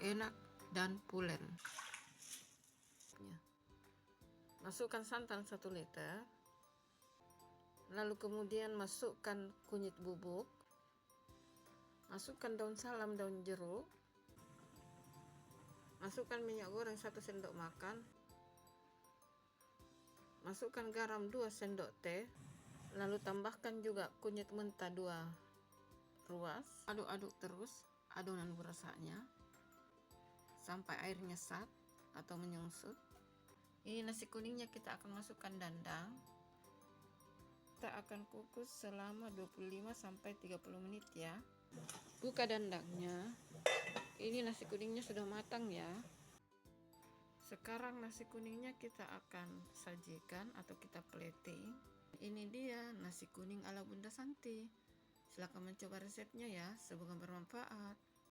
enak dan pulen. Masukkan santan 1 liter, lalu kemudian masukkan kunyit bubuk, masukkan daun salam, daun jeruk, masukkan minyak goreng 1 sendok makan, masukkan garam 2 sendok teh, lalu tambahkan juga kunyit mentah 2 ruas. Aduk-aduk terus adonan berasanya sampai airnya sat atau menyungsut. Ini nasi kuningnya kita akan masukkan dandang. Kita akan kukus selama 25 sampai 30 menit ya. Buka dandangnya. Ini nasi kuningnya sudah matang ya. Sekarang nasi kuningnya kita akan sajikan atau kita plating. Ini dia nasi kuning ala Bunda Santi. Silahkan mencoba resepnya ya, semoga bermanfaat.